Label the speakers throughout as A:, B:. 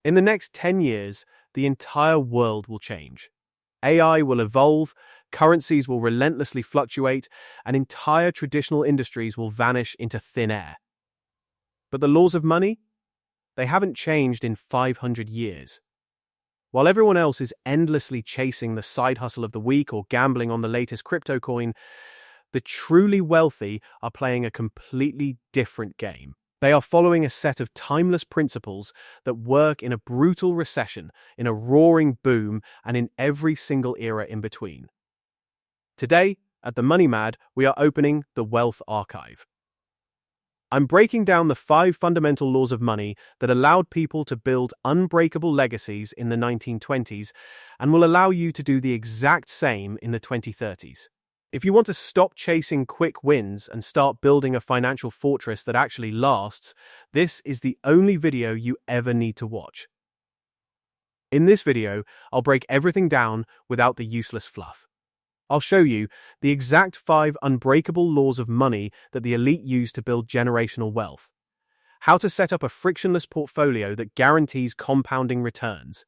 A: In the next 10 years, the entire world will change. AI will evolve, currencies will relentlessly fluctuate, and entire traditional industries will vanish into thin air. But the laws of money? They haven't changed in 500 years. While everyone else is endlessly chasing the side hustle of the week or gambling on the latest crypto coin, the truly wealthy are playing a completely different game. They are following a set of timeless principles that work in a brutal recession, in a roaring boom, and in every single era in between. Today, at the Money Mad, we are opening the Wealth Archive. I'm breaking down the 5 fundamental laws of money that allowed people to build unbreakable legacies in the 1920s and will allow you to do the exact same in the 2030s. If you want to stop chasing quick wins and start building a financial fortress that actually lasts, this is the only video you ever need to watch. In this video, I'll break everything down without the useless fluff. I'll show you the exact 5 unbreakable laws of money that the elite use to build generational wealth, how to set up a frictionless portfolio that guarantees compounding returns,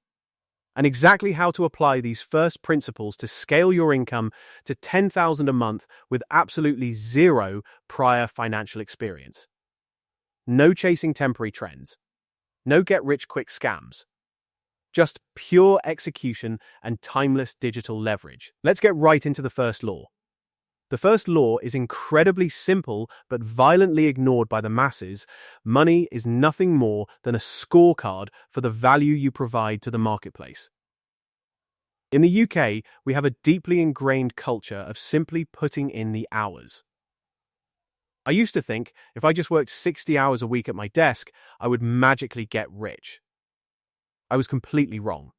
A: and exactly how to apply these first principles to scale your income to $10,000 a month with absolutely zero prior financial experience. No chasing temporary trends. No get-rich-quick scams. Just pure execution and timeless digital leverage. Let's get right into the first law. The first law is incredibly simple but violently ignored by the masses. Money is nothing more than a scorecard for the value you provide to the marketplace. In the UK, we have a deeply ingrained culture of simply putting in the hours. I used to think if I just worked 60 hours a week at my desk, I would magically get rich. I was completely wrong.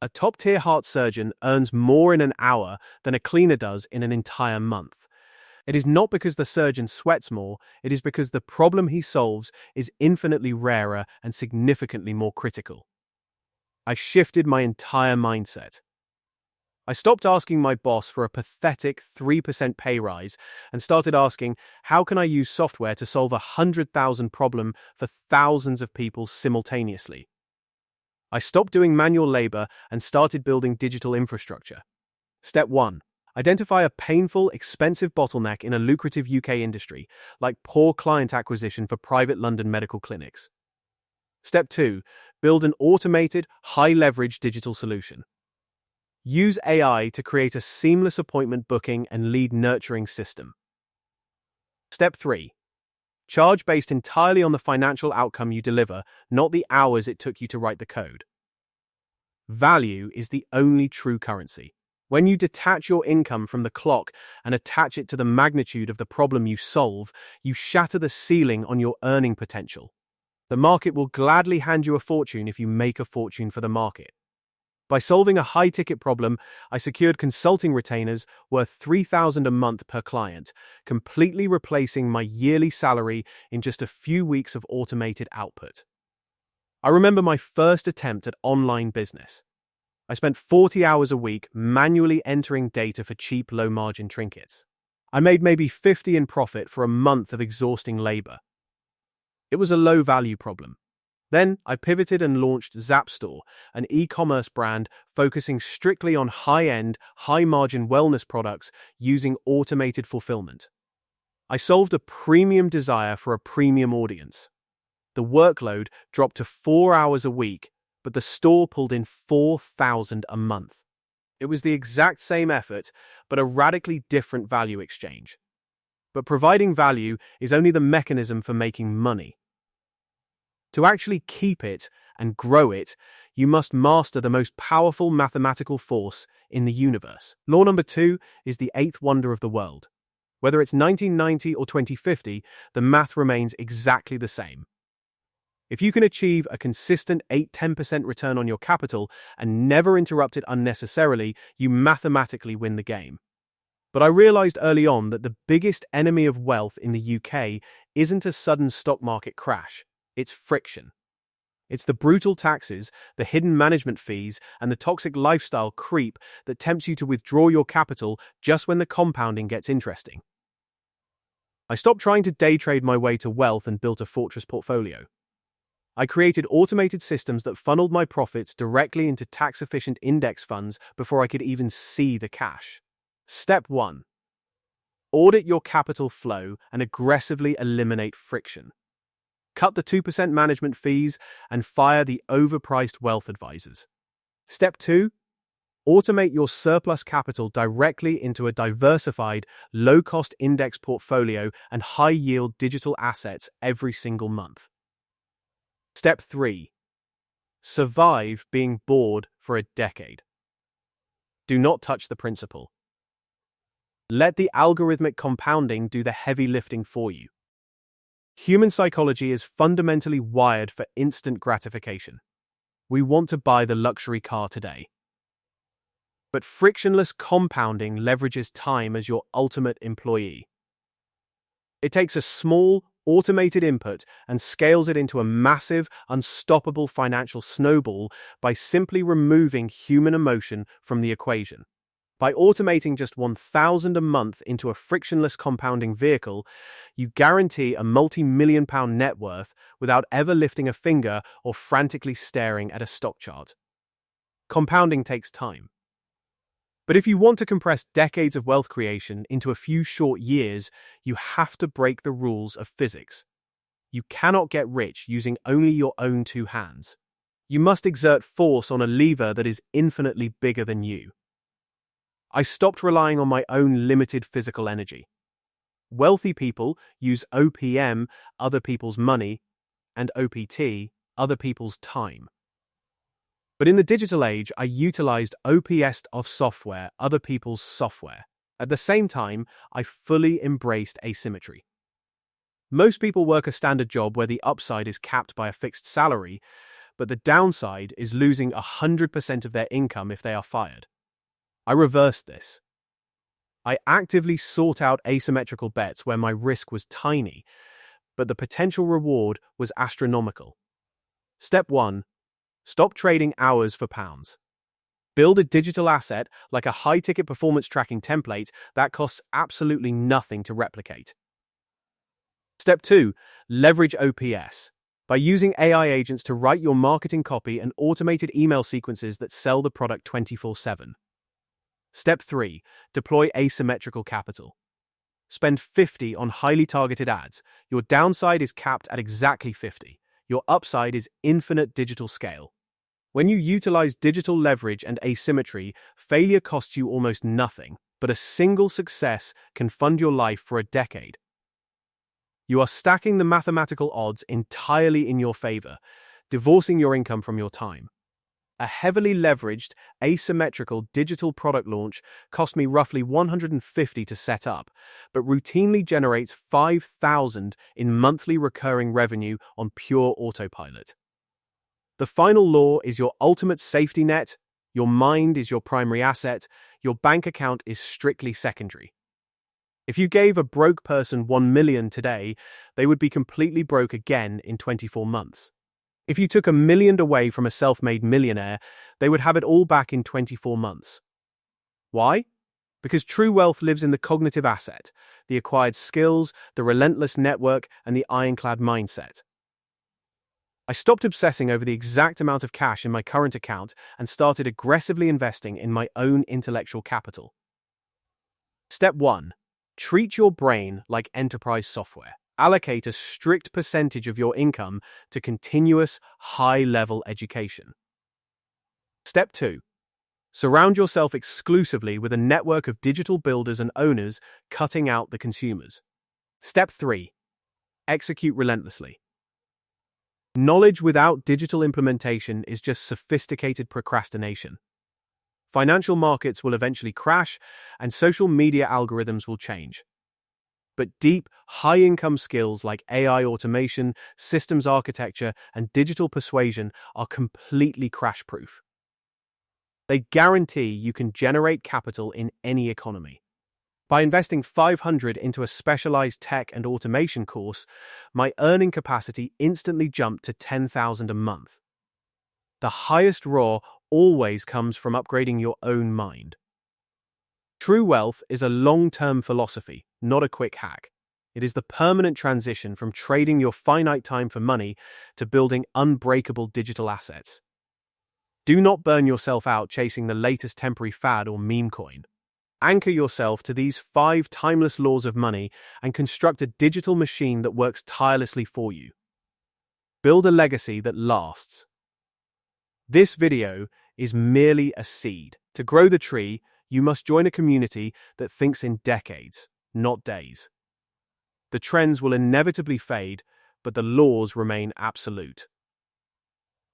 A: A top-tier heart surgeon earns more in an hour than a cleaner does in an entire month. It is not because the surgeon sweats more, it is because the problem he solves is infinitely rarer and significantly more critical. I shifted my entire mindset. I stopped asking my boss for a pathetic 3% pay rise and started asking, how can I use software to solve a 100,000 problem for thousands of people simultaneously? I stopped doing manual labor and started building digital infrastructure. Step 1. Identify a painful, expensive bottleneck in a lucrative UK industry, like poor client acquisition for private London medical clinics. Step 2. Build an automated, high-leverage digital solution. Use AI to create a seamless appointment booking and lead nurturing system. Step 3. Charge based entirely on the financial outcome you deliver, not the hours it took you to write the code. Value is the only true currency. When you detach your income from the clock and attach it to the magnitude of the problem you solve, you shatter the ceiling on your earning potential. The market will gladly hand you a fortune if you make a fortune for the market. By solving a high-ticket problem, I secured consulting retainers worth $3,000 a month per client, completely replacing my yearly salary in just a few weeks of automated output. I remember my first attempt at online business. I spent 40 hours a week manually entering data for cheap, low-margin trinkets. I made maybe $50 in profit for a month of exhausting labor. It was a low-value problem. Then I pivoted and launched Zapstore, an e-commerce brand focusing strictly on high-end, high-margin wellness products using automated fulfillment. I solved a premium desire for a premium audience. The workload dropped to 4 hours a week, but the store pulled in $4,000 a month. It was the exact same effort, but a radically different value exchange. But providing value is only the mechanism for making money. To actually keep it and grow it, you must master the most powerful mathematical force in the universe. Law number 2 is the 8th wonder of the world. Whether it's 1990 or 2050, the math remains exactly the same. If you can achieve a consistent 8-10% return on your capital and never interrupt it unnecessarily, you mathematically win the game. But I realized early on that the biggest enemy of wealth in the UK isn't a sudden stock market crash. It's friction. It's the brutal taxes, the hidden management fees, and the toxic lifestyle creep that tempts you to withdraw your capital just when the compounding gets interesting. I stopped trying to day trade my way to wealth and built a fortress portfolio. I created automated systems that funneled my profits directly into tax-efficient index funds before I could even see the cash. Step 1. Audit your capital flow and aggressively eliminate friction. Cut the 2% management fees and fire the overpriced wealth advisors. Step 2. Automate your surplus capital directly into a diversified, low-cost index portfolio and high-yield digital assets every single month. Step 3. Survive being bored for a decade. Do not touch the principal. Let the algorithmic compounding do the heavy lifting for you. Human psychology is fundamentally wired for instant gratification. We want to buy the luxury car today. But frictionless compounding leverages time as your ultimate employee. It takes a small, automated input and scales it into a massive, unstoppable financial snowball by simply removing human emotion from the equation. By automating just 1,000 a month into a frictionless compounding vehicle, you guarantee a multi-million-pound net worth without ever lifting a finger or frantically staring at a stock chart. Compounding takes time. But if you want to compress decades of wealth creation into a few short years, you have to break the rules of physics. You cannot get rich using only your own two hands. You must exert force on a lever that is infinitely bigger than you. I stopped relying on my own limited physical energy. Wealthy people use OPM, other people's money, and OPT, other people's time. But in the digital age, I utilized OPS of software, other people's software. At the same time, I fully embraced asymmetry. Most people work a standard job where the upside is capped by a fixed salary, but the downside is losing 100% of their income if they are fired. I reversed this. I actively sought out asymmetrical bets where my risk was tiny, but the potential reward was astronomical. Step 1. Stop trading hours for pounds. Build a digital asset like a high-ticket performance tracking template that costs absolutely nothing to replicate. Step 2. Leverage OPS. By using AI agents to write your marketing copy and automated email sequences that sell the product 24/7. Step 3. Deploy asymmetrical capital. Spend 50 on highly targeted ads. Your downside is capped at exactly 50. Your upside is infinite digital scale. When you utilize digital leverage and asymmetry, failure costs you almost nothing, but a single success can fund your life for a decade. You are stacking the mathematical odds entirely in your favor, divorcing your income from your time. A heavily leveraged, asymmetrical digital product launch cost me roughly $150 to set up, but routinely generates $5,000 in monthly recurring revenue on pure autopilot. The final law is your ultimate safety net. Your mind is your primary asset. Your bank account is strictly secondary. If you gave a broke person $1 million today, they would be completely broke again in 24 months. If you took $1 million away from a self-made millionaire, they would have it all back in 24 months. Why? Because true wealth lives in the cognitive asset, the acquired skills, the relentless network, and the ironclad mindset. I stopped obsessing over the exact amount of cash in my current account and started aggressively investing in my own intellectual capital. Step 1. Treat your brain like enterprise software. Allocate a strict percentage of your income to continuous, high-level education. Step 2. Surround yourself exclusively with a network of digital builders and owners, cutting out the consumers. Step 3. Execute relentlessly. Knowledge without digital implementation is just sophisticated procrastination. Financial markets will eventually crash, and social media algorithms will change. But deep, high-income skills like AI automation, systems architecture, and digital persuasion are completely crash-proof. They guarantee you can generate capital in any economy. By investing $500 into a specialized tech and automation course, my earning capacity instantly jumped to $10,000 a month. The highest ROI always comes from upgrading your own mind. True wealth is a long-term philosophy, not a quick hack. It is the permanent transition from trading your finite time for money to building unbreakable digital assets. Do not burn yourself out chasing the latest temporary fad or meme coin. Anchor yourself to these 5 timeless laws of money and construct a digital machine that works tirelessly for you. Build a legacy that lasts. This video is merely a seed. To grow the tree, you must join a community that thinks in decades, not days. The trends will inevitably fade, but the laws remain absolute.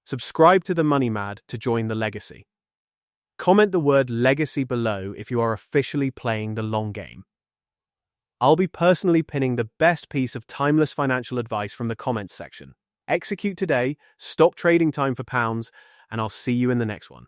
A: Subscribe to the Money Mad to join the legacy. Comment the word legacy below if you are officially playing the long game. I'll be personally pinning the best piece of timeless financial advice from the comments section. Execute today, stop trading time for pounds, and I'll see you in the next one.